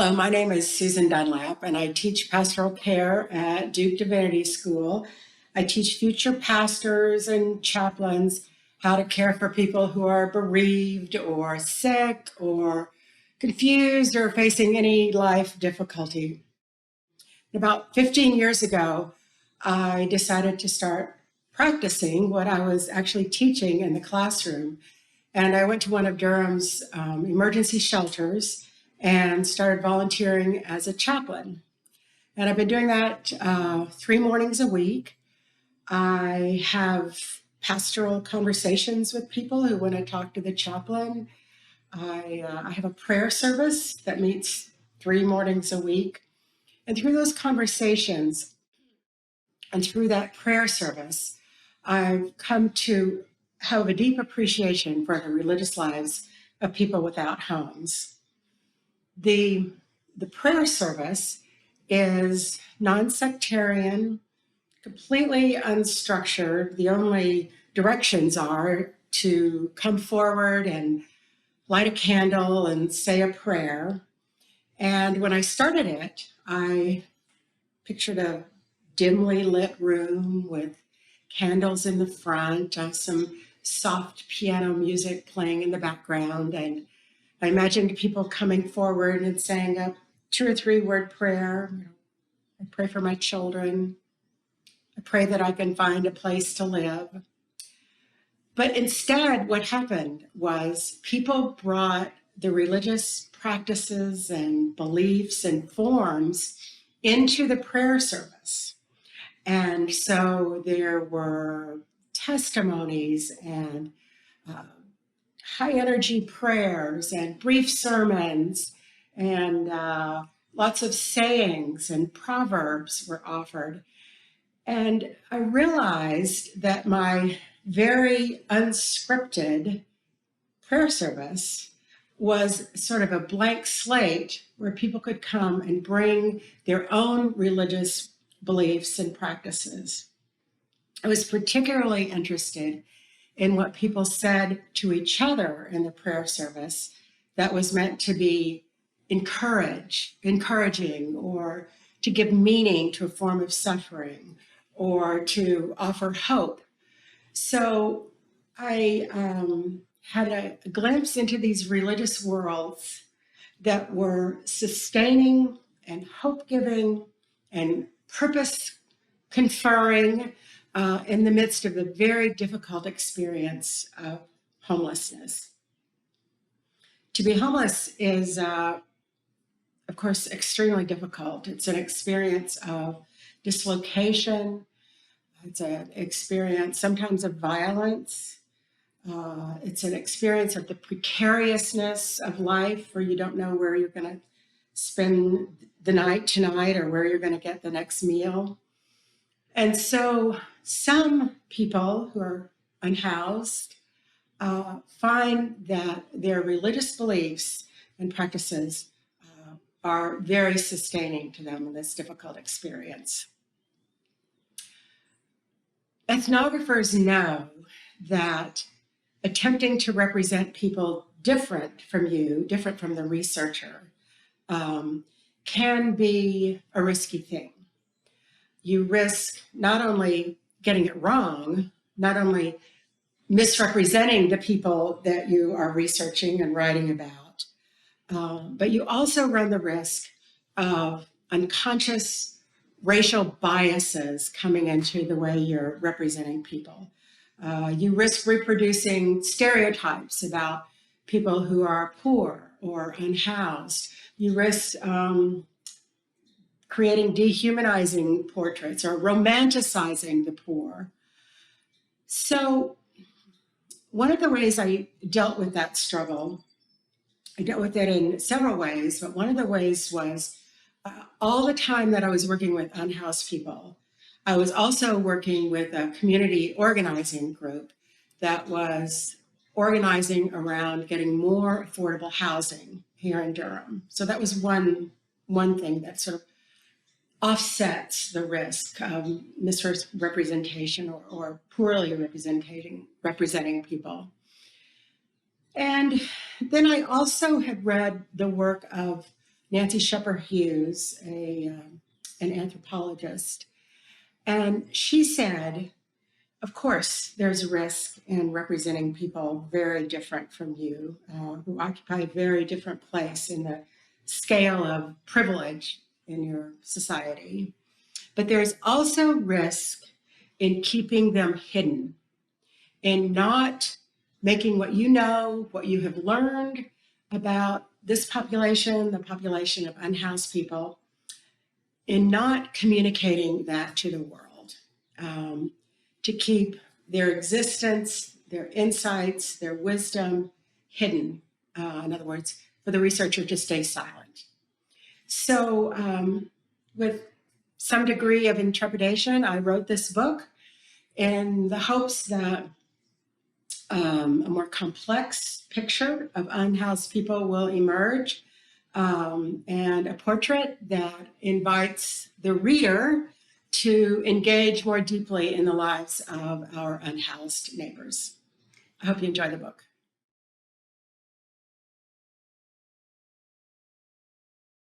Hello, my name is Susan Dunlap, and I teach pastoral care at Duke Divinity School. I teach future pastors and chaplains how to care for people who are bereaved or sick or confused or facing any life difficulty. About 15 years ago, I decided to start practicing what I was actually teaching in the classroom. And I went to one of Durham's emergency shelters and started volunteering as a chaplain. And I've been doing that 3 mornings a week. I have pastoral conversations with people who want to talk to the chaplain. I have a prayer service that meets 3 mornings a week. And through those conversations and through that prayer service, I've come to have a deep appreciation for the religious lives of people without homes. The prayer service is non-sectarian, completely unstructured. The only directions are to come forward and light a candle and say a prayer. And when I started it, I pictured a dimly lit room with candles in the front, some soft piano music playing in the background. And I imagined people coming forward and saying a 2 or 3 word prayer. I pray for my children. I pray that I can find a place to live. But instead, what happened was people brought the religious practices and beliefs and forms into the prayer service. And so there were testimonies and high energy prayers and brief sermons and lots of sayings and proverbs were offered. And I realized that my very unscripted prayer service was sort of a blank slate where people could come and bring their own religious beliefs and practices. I was particularly interested in what people said to each other in the prayer service that was meant to be encouraging, or to give meaning to a form of suffering, or to offer hope. So I had a glimpse into these religious worlds that were sustaining and hope-giving and purpose-conferring in the midst of a very difficult experience of homelessness. To be homeless is, of course, extremely difficult. It's an experience of dislocation. It's an experience sometimes of violence. It's an experience of the precariousness of life, where you don't know where you're going to spend the night tonight or where you're going to get the next meal. And so some people who are unhoused find that their religious beliefs and practices are very sustaining to them in this difficult experience. Ethnographers know that attempting to represent people different from you, different from the researcher, can be a risky thing. You risk not only getting it wrong, not only misrepresenting the people that you are researching and writing about, but you also run the risk of unconscious racial biases coming into the way you're representing people. You risk reproducing stereotypes about people who are poor or unhoused. You risk creating dehumanizing portraits or romanticizing the poor. So one of the ways I dealt with that struggle, I dealt with it in several ways, but one of the ways was all the time that I was working with unhoused people, I was also working with a community organizing group that was organizing around getting more affordable housing here in Durham. So that was one thing that sort of offsets the risk of misrepresentation or poorly representing people. And then I also had read the work of Nancy Shepherd Hughes, an anthropologist. And she said, of course, there's a risk in representing people very different from you, who occupy a very different place in the scale of privilege in your society. But there's also risk in keeping them hidden, in not making what you know, what you have learned about this population, the population of unhoused people, in not communicating that to the world, to keep their existence, their insights, their wisdom hidden. In other words, for the researcher to stay silent. So with some degree of intrepidation, I wrote this book in the hopes that a more complex picture of unhoused people will emerge, and a portrait that invites the reader to engage more deeply in the lives of our unhoused neighbors. I hope you enjoy the book.